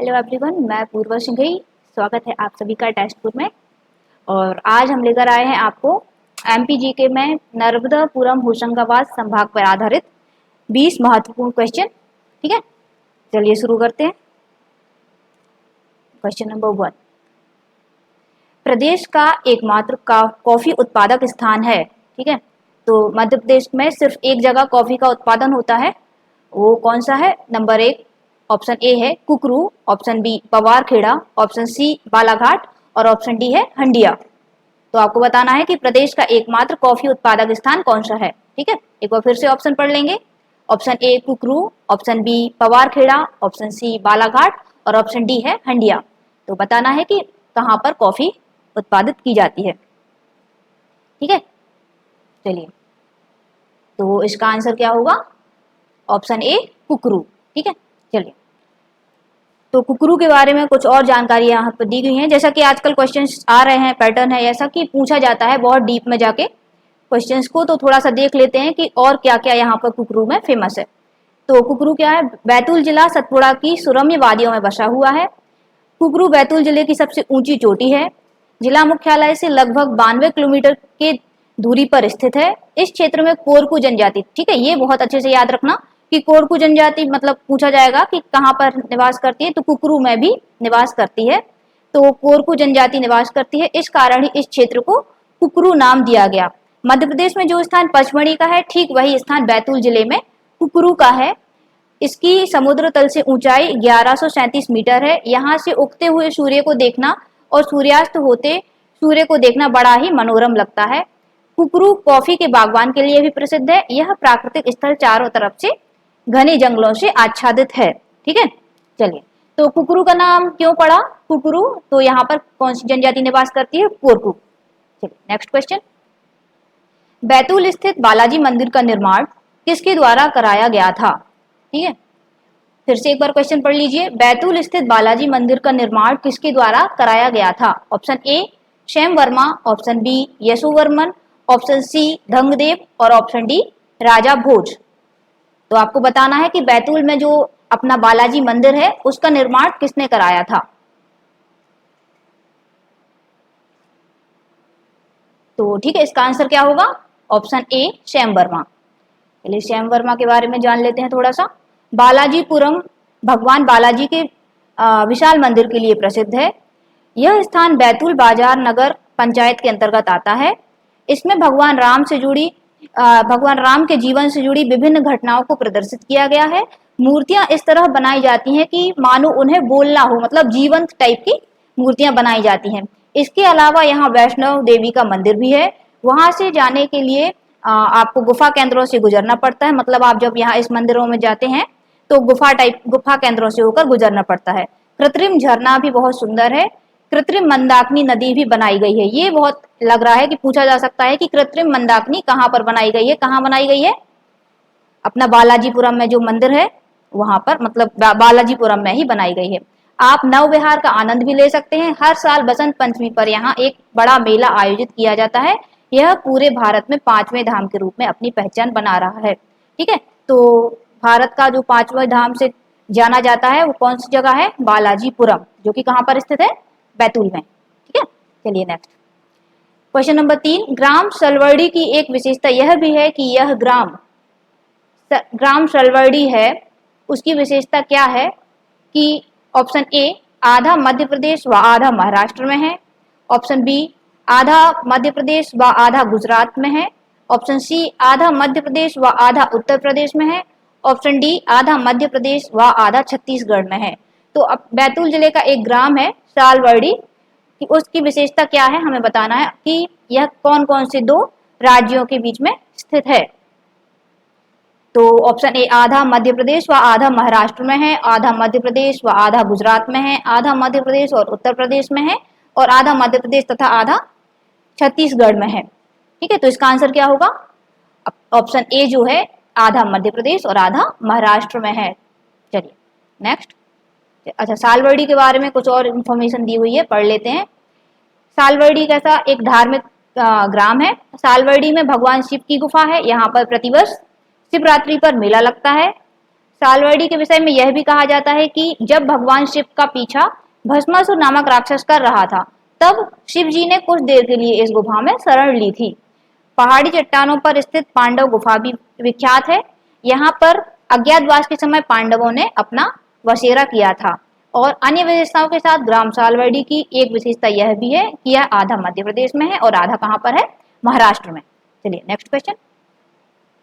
Hello everyone, मैं पूर्वा सिंघई। स्वागत है आप सभी का टेस्टपुर में। और आज हम लेकर आए हैं आपको एमपीजीके में नर्मदापुरम होशंगाबाद संभाग पर आधारित 20 महत्वपूर्ण क्वेश्चन। ठीक है, चलिए शुरू करते हैं। क्वेश्चन नंबर 1, प्रदेश का एकमात्र कॉफी उत्पादक स्थान है। ठीक है, तो मध्य प्रदेश में सिर्फ एक जगह कॉफी का उत्पादन होता है, वो कौन सा है? नंबर 1 ऑप्शन ए है Kukru, option B Pawarkheda, option C Balaghat और ऑप्शन डी है हंडिया। तो आपको बताना है कि प्रदेश का एकमात्र कॉफी उत्पादक स्थान कौन सा है। ठीक है, एक बार फिर से ऑप्शन पढ़ लेंगे। Option A Kukru, option B Pawarkheda, option C Balaghat और ऑप्शन डी है हंडिया। तो बताना है कि कहाँ पर कॉफी उत्पादित की जाती है। ठीक है, चलिए, तो इसका आंसर क्या होगा? Option A Kukru. ठीक है, चलिए, तो कुकरू के बारे में कुछ और जानकारी यहाँ पर दी गई है। जैसा कि आजकल क्वेश्चंस आ रहे हैं, पैटर्न है ऐसा कि पूछा जाता है बहुत डीप में जाके क्वेश्चंस को, तो थोड़ा सा देख लेते हैं कि और क्या क्या यहाँ पर कुकरू में फेमस है। तो कुकरू क्या है? बैतूल जिला सतपुड़ा की सुरम्य वादियों में बसा हुआ है। कुकरू बैतूल जिले की सबसे ऊंची चोटी है। जिला मुख्यालय से लगभग 92 किलोमीटर के दूरी पर स्थित है। इस क्षेत्र में कोरकू जनजाति, ठीक है, ये बहुत अच्छे से याद रखना कि कोरकू जनजाति मतलब पूछा जाएगा कि कहाँ पर निवास करती है, तो कुकरू में भी निवास करती है। तो कोरकू जनजाति निवास करती है, इस कारण ही इस क्षेत्र को कुकरू नाम दिया गया। मध्य प्रदेश में जो स्थान पचमढ़ी का है, ठीक वही स्थान बैतूल जिले में कुकरू का है। इसकी समुद्र तल से ऊंचाई 1137 मीटर है। यहाँ से उगते हुए सूर्य को देखना और सूर्यास्त होते सूर्य को देखना बड़ा ही मनोरम लगता है। कुकरू कॉफी के बागवान के लिए भी प्रसिद्ध है। यह प्राकृतिक स्थल चारों तरफ से घने जंगलों से आच्छादित है। ठीक है, चलिए, तो कुकरू का नाम क्यों पड़ा कुकरू? तो यहाँ पर कौन सी जनजाति निवास करती है? कोरकू। चलिए, नेक्स्ट क्वेश्चन, बैतूल स्थित बालाजी मंदिर का निर्माण किसके द्वारा कराया गया था? ठीक है, फिर से एक बार क्वेश्चन पढ़ लीजिए। बैतूल स्थित बालाजी मंदिर का निर्माण किसके द्वारा कराया गया था? Option A Shyam Verma, option B Yashovarman, option C Dhangdev और ऑप्शन डी राजा भोज। तो आपको बताना है कि बैतूल में जो अपना बालाजी मंदिर है उसका निर्माण किसने कराया था। तो ठीक है, इसका आंसर क्या होगा? Option A Shyam Varma. चलिए, श्याम वर्मा के बारे में जान लेते हैं थोड़ा सा। बालाजीपुरम भगवान बालाजी के विशाल मंदिर के लिए प्रसिद्ध है। यह स्थान बैतूल बाजार नगर पंचायत के अंतर्गत आता है। इसमें भगवान राम के जीवन से जुड़ी विभिन्न घटनाओं को प्रदर्शित किया गया है। मूर्तियां इस तरह बनाई जाती हैं कि मानो उन्हें बोलना हो, मतलब जीवंत टाइप की मूर्तियां बनाई जाती हैं। इसके अलावा यहाँ वैष्णव देवी का मंदिर भी है। वहां से जाने के लिए आपको गुफा केंद्रों से गुजरना पड़ता है। मतलब आप जब यहाँ इस मंदिरों में जाते हैं तो गुफा केंद्रों से होकर गुजरना पड़ता है। कृत्रिम झरना भी बहुत सुंदर है। कृत्रिम मंदाकिनी नदी भी बनाई गई है। ये बहुत लग रहा है कि पूछा जा सकता है कि कृत्रिम मंदाकिनी कहाँ पर बनाई गई है? कहाँ बनाई गई है? अपना बालाजीपुरम में जो मंदिर है वहां पर, मतलब बालाजीपुरम में ही बनाई गई है। आप नव विहार का आनंद भी ले सकते हैं। हर साल बसंत पंचमी पर यहाँ एक बड़ा मेला आयोजित किया जाता है। यह पूरे भारत में 5वें धाम के रूप में अपनी पहचान बना रहा है। ठीक है, तो भारत का जो 5वें धाम से जाना जाता है वो कौन सी जगह है? बालाजीपुरम, जो कि कहाँ पर स्थित है? बैतूल में। ठीक है, चलिए नेक्स्ट क्वेश्चन नंबर 3, ग्राम सलवर्डी की एक विशेषता यह भी है कि यह ग्राम सलवर्डी है, उसकी विशेषता क्या है? कि ऑप्शन ए आधा मध्य प्रदेश व आधा महाराष्ट्र में है, ऑप्शन बी आधा मध्य प्रदेश व आधा गुजरात में है, ऑप्शन सी आधा मध्य प्रदेश व आधा उत्तर प्रदेश में है, ऑप्शन डी आधा मध्य प्रदेश व आधा छत्तीसगढ़ में है। तो अब बैतूल जिले का एक ग्राम है सालवर्डी, कि उसकी विशेषता क्या है हमें बताना है कि यह कौन कौन से दो राज्यों के बीच में स्थित है। तो ऑप्शन ए आधा मध्य प्रदेश व आधा महाराष्ट्र में है, आधा मध्य प्रदेश व आधा गुजरात में है, आधा मध्य प्रदेश और उत्तर प्रदेश में है, और आधा मध्य प्रदेश तथा आधा छत्तीसगढ़ में है। ठीक है, तो इसका आंसर क्या होगा? ऑप्शन ए जो है आधा मध्य प्रदेश और आधा महाराष्ट्र में है। चलिए नेक्स्ट, अच्छा, सालवर्डी के बारे में कुछ और इंफॉर्मेशन दी हुई है, पढ़ लेते हैं। सालवर्डी कैसा एक धार्मिक ग्राम है। सालवर्डी में भगवान शिव की गुफा है। यहाँ पर प्रतिवर्ष शिवरात्रि पर मेला लगता है। सालवर्डी के विषय में यह भी कहा जाता है कि जब भगवान शिव का पीछा भस्मासुर नामक राक्षस कर रहा था, तब शिव जी ने कुछ देर के लिए इस गुफा में शरण ली थी। पहाड़ी चट्टानों पर स्थित पांडव गुफा भी विख्यात है। यहाँ पर अज्ञातवास के समय पांडवों ने अपना बसेरा किया था। और अन्य विशेषताओं के साथ ग्राम सालवर्डी की एक विशेषता यह भी है कि यह आधा मध्य प्रदेश में है और आधा कहाँ पर है, महाराष्ट्र में। चलिए next question.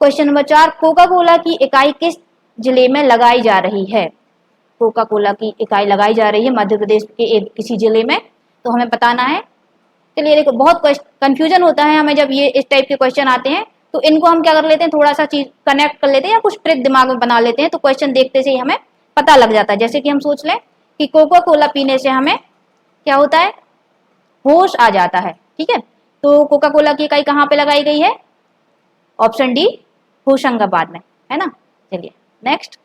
Question number 4, Coca Cola की इकाई किस जिले में लगाई जा रही है? कोका कोला की इकाई लगाई जा रही है मध्य प्रदेश के एक किसी जिले में, तो हमें बताना है। चलिए देखो, बहुत कंफ्यूजन होता है हमें जब ये इस टाइप के क्वेश्चन आते हैं, तो इनको हम क्या कर लेते हैं, थोड़ा सा चीज कनेक्ट कर लेते हैं या कुछ ट्रिक दिमाग में बना लेते हैं, तो क्वेश्चन देखते से ही हमें पता लग जाता है। जैसे कि हम सोच लें कि कोका कोला पीने से हमें क्या होता है, होश आ जाता है। ठीक है, तो कोका कोला की इकाई कहाँ पे लगाई गई है? ऑप्शन डी, होशंगाबाद में, है ना। चलिए नेक्स्ट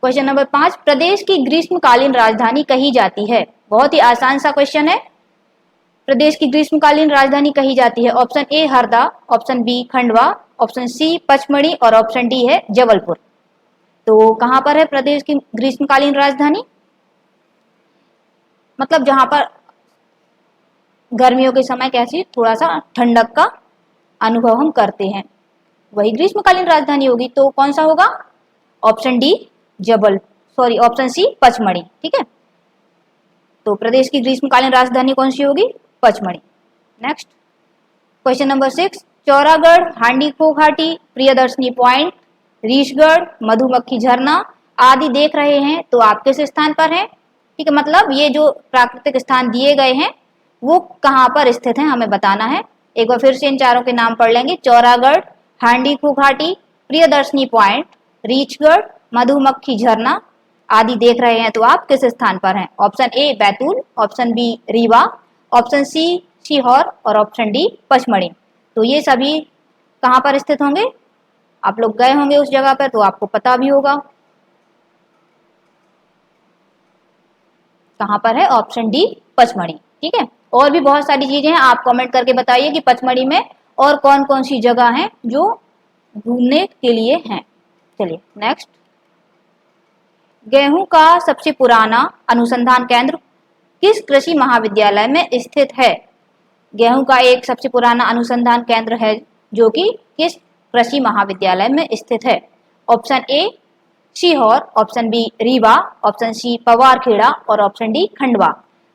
क्वेश्चन नंबर 5, प्रदेश की ग्रीष्मकालीन राजधानी कही जाती है? बहुत ही आसान सा क्वेश्चन है। प्रदेश की ग्रीष्मकालीन राजधानी कही जाती है? Option A Harda, option B Khandwa, option C Pachmarhi और ऑप्शन डी है जबलपुर। तो कहां पर है प्रदेश की ग्रीष्मकालीन राजधानी? मतलब जहां पर गर्मियों के समय कैसी थोड़ा सा ठंडक का अनुभव हम करते हैं, वही ग्रीष्मकालीन राजधानी होगी। तो कौन सा होगा? Option D option C Pachmarhi. ठीक है, तो प्रदेश की ग्रीष्मकालीन राजधानी कौन सी होगी? Pachmarhi. Next question number 6, Chauragarh, हांडीको घाटी, प्रियदर्शनी पॉइंट, रीछगढ़, मधुमक्खी झरना आदि देख रहे हैं, तो आप किस स्थान पर हैं? ठीक है, मतलब ये जो प्राकृतिक स्थान दिए गए हैं वो कहाँ पर स्थित हैं, हमें बताना है। एक बार फिर से इन चारों के नाम पढ़ लेंगे। चौरागढ़, हांडीको घाटी, प्रियदर्शनी पॉइंट, रीछगढ़, मधुमक्खी झरना आदि देख रहे हैं, तो आप किस स्थान पर हैं? Option A Betul, option B Rewa, option C Sehore और ऑप्शन डी पचमढ़ी। तो ये सभी कहाँ पर स्थित होंगे? आप लोग गए होंगे उस जगह पर, तो आपको पता भी होगा कहाँ पर है। Option D Pachmarhi. ठीक है, और भी बहुत सारी चीजें हैं, आप कमेंट करके बताइए कि पचमढ़ी में और कौन कौन सी जगह हैं जो घूमने के लिए हैं। चलिए नेक्स्ट, गेहूं का सबसे पुराना अनुसंधान केंद्र किस कृषि महाविद्यालय में स्थित है? गेहूं का एक सबसे पुराना अनुसंधान केंद्र है जो कि किस कृषि महाविद्यालय में स्थित है? Option A Sehore, option B Rewa, option C Pawarkheda और ऑप्शन डी खंडवा।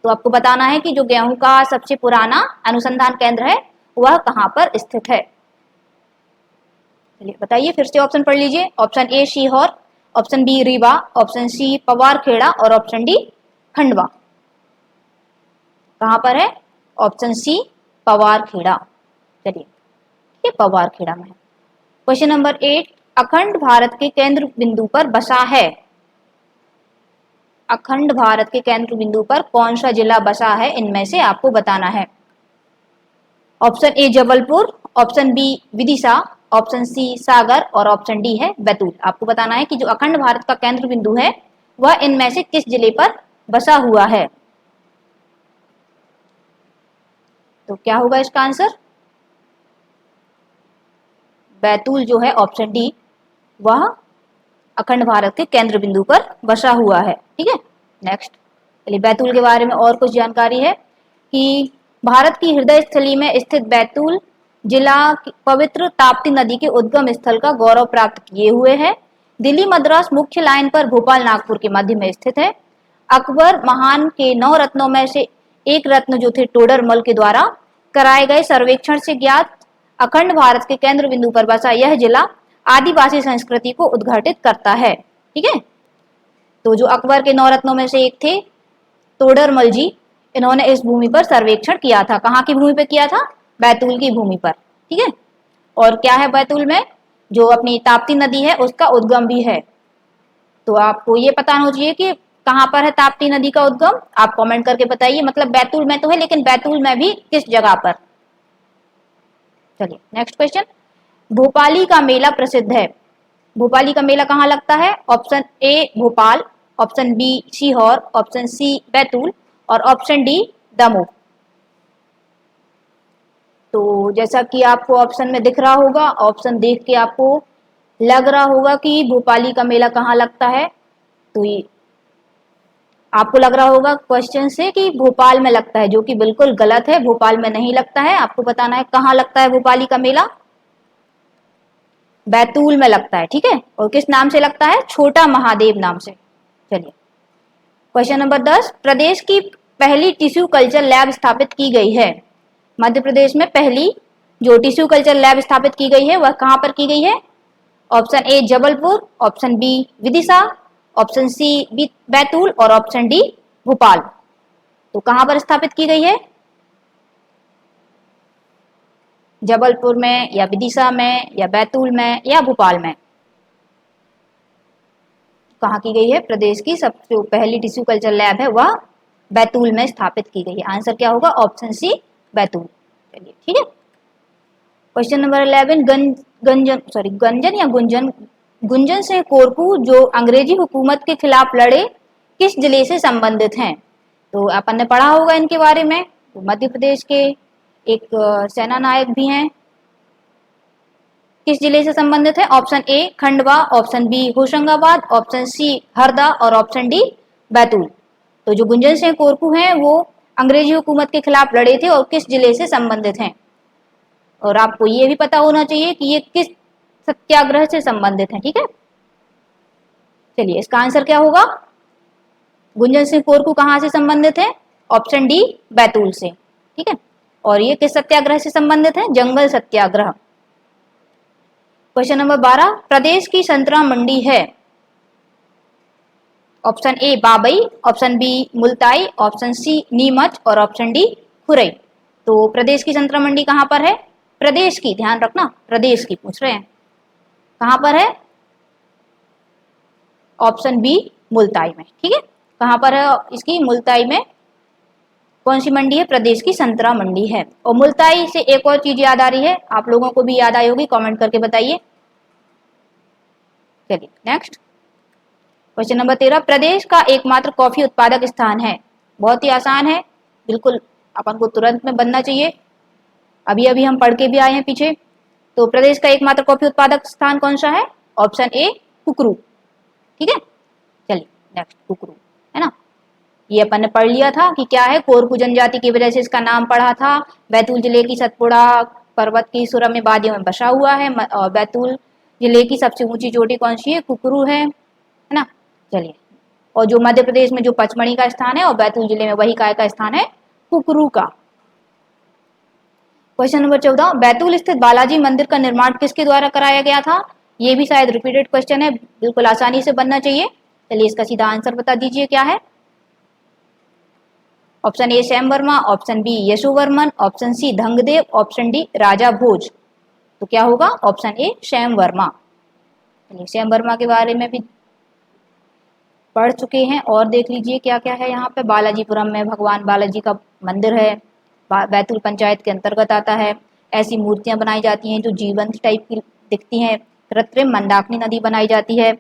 तो आपको बताना है कि जो गेहूं का सबसे पुराना अनुसंधान केंद्र है वह कहां पर स्थित है। चलिए बताइए, फिर से ऑप्शन पढ़ लीजिए। Option A Sehore, option B Rewa, option C Pawarkheda और ऑप्शन डी खंडवा। कहां पर है? Option C Pawarkheda. चलिए, ये पवारखेड़ा में है। क्वेश्चन नंबर 8, अखंड भारत के केंद्र बिंदु पर बसा है। अखंड भारत के केंद्र बिंदु पर कौन सा जिला बसा है, इनमें से आपको बताना है। Option A Jabalpur, option B Vidisha, option C Sagar और ऑप्शन डी है बैतूल। आपको बताना है कि जो अखंड भारत का केंद्र बिंदु है वह इनमें से किस जिले पर बसा हुआ है। तो क्या होगा इसका आंसर? बैतूल जो है ऑप्शन डी, वह अखंड भारत के केंद्र बिंदु पर बसा हुआ है। ठीक है, नेक्स्ट, चलिए बैतूल के बारे में और कुछ जानकारी है कि भारत की हृदय स्थली में स्थित बैतूल जिला पवित्र ताप्ती नदी के उद्गम स्थल का गौरव प्राप्त किए हुए है। दिल्ली मद्रास मुख्य लाइन पर भोपाल नागपुर के मध्य में स्थित है। अकबर महान के 9 रत्नों में से एक रत्न जो थे टोडरमल के द्वारा कराए गए सर्वेक्षण से ज्ञात अखंड भारत के केंद्र बिंदु पर बसा यह जिला आदिवासी संस्कृति को उद्घाटित करता है। ठीक है, तो जो अकबर के 9 रत्नों में से एक थे तोडरमल जी, इन्होंने इस भूमि पर सर्वेक्षण किया था। कहाँ की भूमि पर किया था? बैतूल की भूमि पर। ठीक है, और क्या है बैतूल में? जो अपनी ताप्ती नदी है उसका उद्गम भी है। तो आपको ये पता होना चाहिए कि कहाँ पर है ताप्ती नदी का उद्गम। आप कमेंट करके बताइए, मतलब बैतूल में तो है लेकिन बैतूल में भी किस जगह पर। चलिए नेक्स्ट क्वेश्चन, भोपाली का मेला प्रसिद्ध है। भोपाली का मेला कहाँ लगता है? Option A Bhopal, option B Sehore, option C Betul और ऑप्शन डी दमोह। तो जैसा कि आपको ऑप्शन में दिख रहा होगा, ऑप्शन देख के आपको लग रहा होगा कि भोपाली का मेला कहाँ लगता है, तो ये आपको लग रहा होगा क्वेश्चन से कि भोपाल में लगता है, जो कि बिल्कुल गलत है। भोपाल में नहीं लगता है। आपको बताना है कहाँ लगता है भोपाली का मेला। बैतूल में लगता है, ठीक है। और किस नाम से लगता है? छोटा महादेव नाम से। चलिए क्वेश्चन नंबर 10, प्रदेश की पहली टिश्यू कल्चर लैब स्थापित की गई है। मध्य प्रदेश में पहली जो टिश्यू कल्चर लैब स्थापित की गई है वह कहां पर की गई है? Option A Jabalpur, option B Vidisha, option C Betul और ऑप्शन डी भोपाल। तो कहां पर स्थापित की गई है? जबलपुर में या विदिशा में या बैतूल में या भोपाल में? कहाँ की गई है? प्रदेश की सबसे पहली टिश्यू कल्चर लैब है वह बैतूल में स्थापित की गई है। आंसर क्या होगा? Option C Betul. चलिए ठीक है। क्वेश्चन नंबर 11, गंजन या गुंजन गुंजन सिंह कोरकू जो अंग्रेजी हुकूमत के खिलाफ लड़े किस जिले से संबंधित हैं? तो अपन ने पढ़ा होगा इनके बारे में। तो मध्य प्रदेश के एक सेना नायक भी हैं। किस जिले से संबंधित है? Option A Khandwa, option B Hoshangabad, option C Harda और ऑप्शन डी बैतूल। तो जो गुंजन सिंह कोरकू हैं वो अंग्रेजी हुकूमत के खिलाफ लड़े थे और किस जिले से संबंधित हैं? और आपको ये भी पता होना चाहिए कि ये किस सत्याग्रह से संबंधित है, ठीक है। चलिए इसका आंसर क्या होगा? गुंजन सिंह कोरकू कहाँ से संबंधित है? ऑप्शन डी बैतूल से, ठीक है। और ये किस सत्याग्रह से संबंधित है? जंगल सत्याग्रह। क्वेश्चन नंबर 12, प्रदेश की संतरा मंडी है। Option A Babai, option B Multai, option C Neemuch और ऑप्शन डी खुरई। तो प्रदेश की संतरा मंडी कहाँ पर है? प्रदेश की, ध्यान रखना, प्रदेश की पूछ रहे हैं। कहाँ पर है? ऑप्शन बी मुल्ताई में, ठीक है। कहाँ पर है इसकी? मुल्ताई में। कौन सी मंडी है? प्रदेश की संतरा मंडी है। और मुल्ताई से एक और चीज याद आ रही है, आप लोगों को भी याद आई होगी, कमेंट करके बताइए। चलिए नेक्स्ट क्वेश्चन नंबर 13, प्रदेश का एकमात्र कॉफी उत्पादक स्थान है। बहुत ही आसान है, बिल्कुल अपन को तुरंत में बनना चाहिए। अभी अभी हम पढ़ के भी आए हैं पीछे। तो प्रदेश का एकमात्र कॉफी उत्पादक स्थान कौन सा है? ऑप्शन ए कुकरू, ठीक है। चलिए नेक्स्ट कुकरू, है ना। ये अपन ने पढ़ लिया था कि क्या है, कोरकू जनजाति की वजह से इसका नाम पड़ा था। बैतूल जिले की सतपुड़ा पर्वत की सुरम्य वादियों में बसा हुआ है। और बैतूल जिले की सबसे ऊंची चोटी कौन सी है? कुकरू है ना। चलिए, और जो मध्य प्रदेश में जो पचमढ़ी का स्थान है और बैतूल जिले में वही काय का स्थान है? कुकरू का। क्वेश्चन नंबर 14, बैतूल स्थित बालाजी मंदिर का निर्माण किसके द्वारा कराया गया था? ये भी शायद रिपीटेड क्वेश्चन है, बिल्कुल आसानी से बनना चाहिए। चलिए इसका सीधा आंसर बता दीजिए क्या है। Option A Shyam Verma, option B Yashovarman, option C Dhangadeva, option D Raja Bhoj. तो क्या होगा? Option A Shyam Varma. चलिए श्याम वर्मा के बारे में भी पढ़ चुके हैं। और देख लीजिए क्या क्या है यहाँ पे। बालाजीपुरम में भगवान बालाजी का मंदिर है, बैतूल पंचायत के अंतर्गत आता है। ऐसी मूर्तियां बनाई जाती हैं जो जीवंत टाइप की दिखती हैं। कृत्रिम मंदाकिनी नदी बनाई जाती है।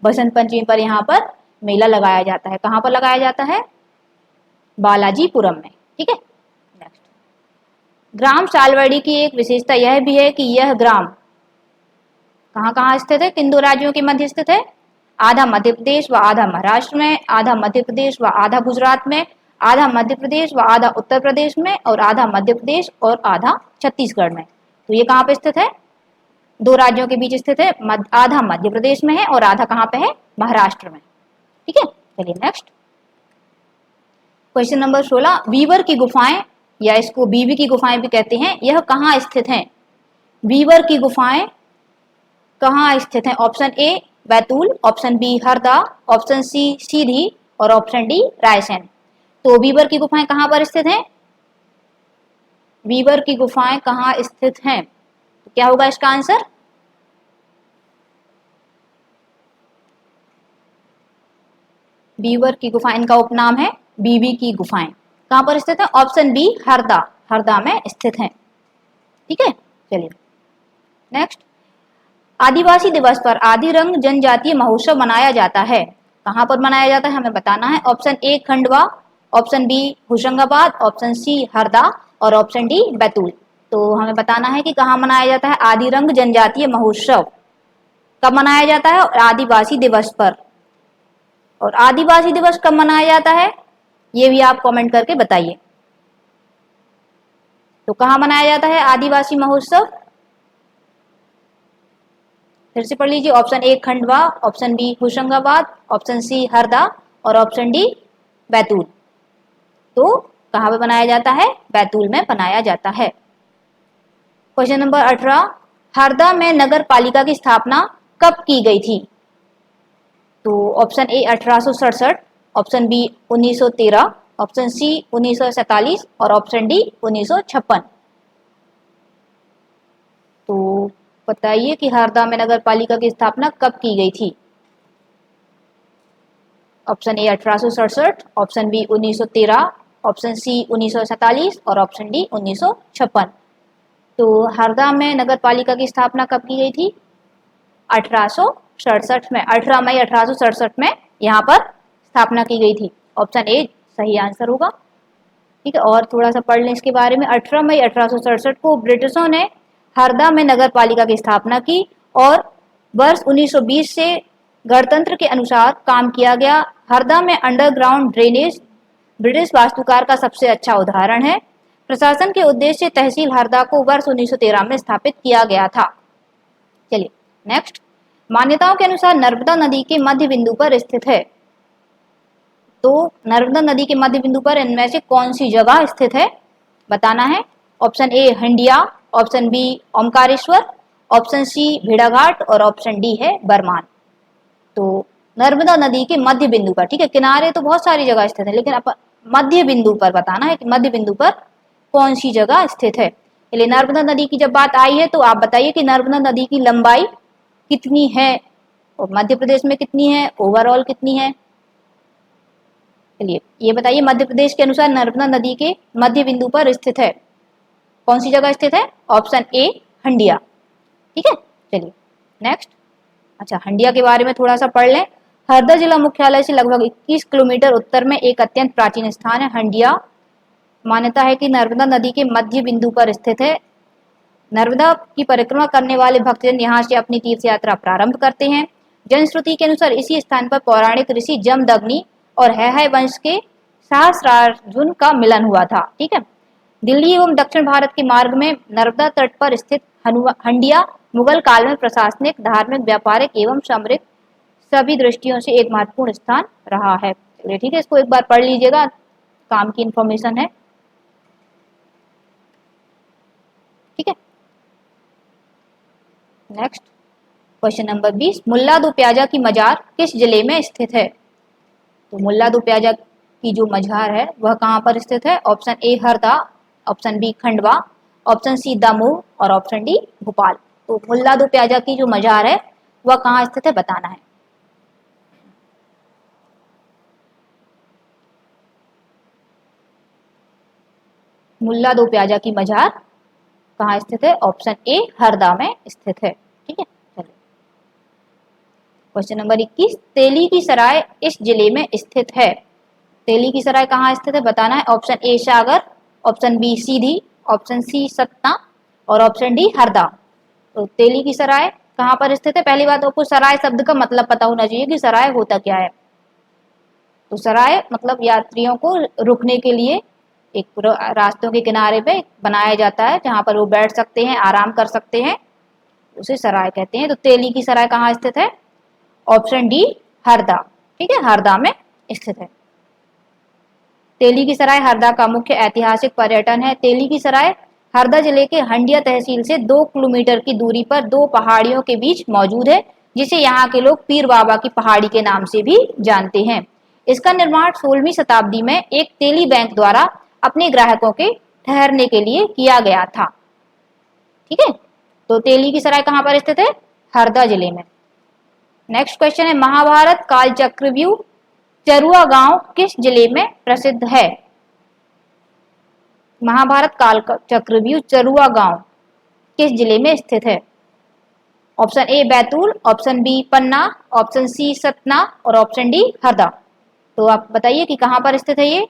बसंत पंचमी पर यहाँ पर मेला लगाया जाता है। कहाँ पर लगाया जाता है? बालाजीपुरम में, ठीक है। नेक्स्ट, ग्राम सालवड़ी की एक विशेषता यह भी है कि यह ग्राम कहाँ कहाँ स्थित है? किन दो राज्यों के मध्य स्थित है? आधा मध्य प्रदेश व आधा महाराष्ट्र में, आधा मध्य प्रदेश व आधा गुजरात में, आधा मध्य प्रदेश व आधा उत्तर प्रदेश में और आधा मध्य प्रदेश और आधा छत्तीसगढ़ में। तो ये कहाँ पे स्थित है? दो राज्यों के बीच स्थित है। आधा मध्य प्रदेश में है और आधा कहाँ पे है? महाराष्ट्र में, ठीक है। चलिए नेक्स्ट क्वेश्चन नंबर 16, वीवर की गुफाएं या इसको बीवी की गुफाएं भी कहते हैं, यह कहाँ स्थित हैं? वीवर की गुफाएं कहाँ स्थित हैं? Option A Betul, option B Harda, option C Sidhi और ऑप्शन डी रायसेन। तो वीवर की गुफाएं कहाँ पर स्थित हैं? वीवर की गुफाएं कहाँ स्थित हैं? तो क्या होगा इसका आंसर? वीवर की गुफाएं, इनका उपनाम है बीवी की गुफाएं। कहाँ पर स्थित है? ऑप्शन बी हरदा, हरदा में स्थित है, ठीक है। चलिए नेक्स्ट, आदिवासी दिवस पर आदि रंग जनजातीय महोत्सव मनाया जाता है। कहाँ पर मनाया जाता है हमें बताना है। Option A Khandwa, option B Hoshangabad, option C Harda और ऑप्शन डी बैतूल। तो हमें बताना है कि कहाँ मनाया जाता है आदि रंग जनजातीय महोत्सव। कब मनाया जाता है? और आदिवासी दिवस पर। और आदिवासी दिवस कब मनाया जाता है ये भी आप कमेंट करके बताइए। तो कहाँ मनाया जाता है आदिवासी महोत्सव? फिर से पढ़ लीजिए। Option A Khandwa, option B Hoshangabad, option C Harda और ऑप्शन डी बैतूल। तो कहाँ पे बनाया जाता है? बैतूल में बनाया जाता है। क्वेश्चन नंबर 18, हरदा में नगर पालिका की स्थापना कब की गई थी? तो option A 1867, option B 1913, option C 1947 और ऑप्शन डी 1956। तो बताइए कि हरदा में नगर पालिका की स्थापना कब की गई थी? Option A 1867, option B 1913, option C 1947 और ऑप्शन डी 1956। तो हरदा में नगर पालिका की स्थापना कब की गई थी? 1867 में, 18 मई 1867 में यहाँ पर स्थापना की गई थी। ऑप्शन ए सही आंसर होगा। ठीक है, और थोड़ा सा पढ़ लें इसके बारे में। 18 मई 1867 को ब्रिटिशों ने हरदा में नगर पालिका की स्थापना की और वर्ष 1920 से गणतंत्र के अनुसार काम किया गया। हरदा में अंडरग्राउंड ड्रेनेज ब्रिटिश वास्तुकार का सबसे अच्छा उदाहरण है। प्रशासन के उद्देश्य से तहसील हरदा को वर्ष 1913 में स्थापित किया गया था। चलिए नेक्स्ट, मान्यताओं के अनुसार नर्मदा नदी के मध्य बिंदु पर स्थित है। तो नर्मदा नदी के मध्य बिंदु पर इनमें से कौन सी जगह स्थित है बताना है। Option A Handia, option B Omkareshwar, option C भेड़ाघाट और ऑप्शन डी है बरमान। तो नर्मदा नदी के मध्य बिंदु पर, ठीक है, किनारे तो बहुत सारी जगह स्थित है लेकिन मध्य बिंदु पर बताना है कि मध्य बिंदु पर कौन सी जगह स्थित है। चलिए, नर्मदा नदी की जब बात आई है तो आप बताइए कि नर्मदा नदी की लंबाई कितनी है और मध्य प्रदेश में कितनी है, ओवरऑल कितनी है। चलिए ये बताइए, मध्य प्रदेश के अनुसार नर्मदा नदी के मध्य बिंदु पर स्थित है, कौन सी जगह स्थित है? ऑप्शन ए हंडिया। ठीक है, चलिए नेक्स्ट। अच्छा, हंडिया के बारे में थोड़ा सा पढ़ लें। हरदा जिला मुख्यालय से लगभग 21 किलोमीटर उत्तर में एक अत्यंत प्राचीन स्थान है हंडिया। मान्यता है कि नर्मदा नदी के मध्य बिंदु पर स्थित है। नर्मदा की परिक्रमा करने वाले भक्तजन यहाँ से अपनी तीर्थ यात्रा प्रारंभ करते हैं। जनश्रुति के अनुसार इसी स्थान पर पौराणिक ऋषि जमदग्नि और हैहय वंश के सहस्रार्जुन का मिलन हुआ था। ठीक है, दिल्ली एवं दक्षिण भारत के मार्ग में नर्मदा तट पर स्थित हंडिया मुगल काल में प्रशासनिक, धार्मिक, व्यापारिक एवं सामरिक सभी दृष्टियों से एक महत्वपूर्ण स्थान रहा है। ठीक है, इसको एक बार पढ़ लीजिएगा, काम की इंफॉर्मेशन है। ठीक है, नेक्स्ट क्वेश्चन नंबर 20, मुल्ला दो प्याजा की मजार किस जिले में स्थित है? तो मुल्ला दो प्याजा की जो मजार है वह कहाँ पर स्थित है? Option A Harda, option B Khandwa, option C Damoh और ऑप्शन डी भोपाल। तो मुल्ला दो प्याजा की जो मजार है वह कहाँ स्थित है बताना है। मुल्ला दो प्याजा की मजार कहाँ स्थित है? ऑप्शन ए हरदा में स्थित है। ठीक है, चलिए क्वेश्चन नंबर 21, तेली की सराय इस जिले में स्थित है। तेली की सराय कहाँ स्थित है बताना है। Option A Sagar, option B Sidhi, option C Satna और ऑप्शन डी हरदा। तो तेली की सराय कहाँ पर स्थित है? पहली बात आपको सराय शब्द का मतलब पता होना चाहिए कि सराय होता क्या है। तो सराय मतलब यात्रियों को रुकने के लिए एक रास्तों के किनारे पे बनाया जाता है जहाँ पर वो बैठ सकते हैं, आराम कर सकते हैं, उसे सराय कहते हैं। तो तेली की सराय कहाँ स्थित है? Option D Harda. ठीक है, हरदा में स्थित है। तेली की सराय हरदा का मुख्य ऐतिहासिक पर्यटन है। तेली की सराय हरदा जिले के हंडिया तहसील से 2 किलोमीटर की दूरी पर दो पहाड़ियों के बीच मौजूद है, जिसे यहाँ के लोग पीर बाबा की पहाड़ी के नाम से भी जानते हैं। इसका निर्माण 16वीं शताब्दी में एक तेली बैंक द्वारा अपने ग्राहकों के ठहरने के लिए किया गया था। ठीक है, तो तेली की सराय कहाँ पर स्थित है? हरदा जिले में। नेक्स्ट क्वेश्चन है, महाभारत काल चक्रव्यूह चरुआ गांव किस जिले में प्रसिद्ध है? महाभारत काल चक्रव्यूह चरुआ गांव किस जिले में स्थित है? Option A Betul, option B Panna, option C Satna और ऑप्शन डी हरदा। तो आप बताइए कि कहां पर स्थित है ये?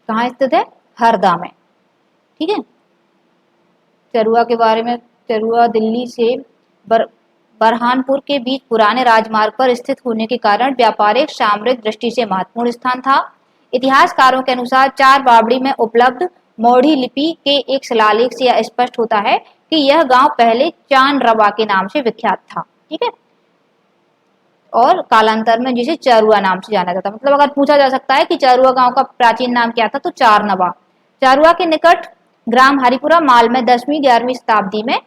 कहाँ स्थित है? हरदा में। ठीक है, चरुआ के बारे में चरुआ दिल्ली से बरहानपुर के बीच पुराने राजमार्ग पर स्थित होने के कारण व्यापारिक सामरिक दृष्टि से महत्वपूर्ण स्थान था। इतिहासकारों के अनुसार चार बावड़ी में उपलब्ध मौढ़ी लिपि के एक शिलालेख से यह स्पष्ट होता है कि यह गांव पहले चांद रवा के नाम से विख्यात था। ठीक है, और कालांतर में जिसे चरुआ नाम से जाना जाता। मतलब अगर पूछा जा सकता है कि चरुआ गांव का प्राचीन नाम क्या था, तो चार नवा। चरुआ के निकट ग्राम हरिपुरा माल में 10वीं-11वीं शताब्दी में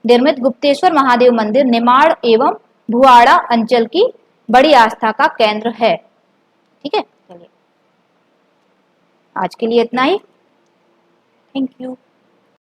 निर्मित गुप्तेश्वर महादेव मंदिर निमाड़ एवं भुआड़ा अंचल की बड़ी आस्था का केंद्र है। ठीक है, चलिए आज के लिए इतना ही। Thank you.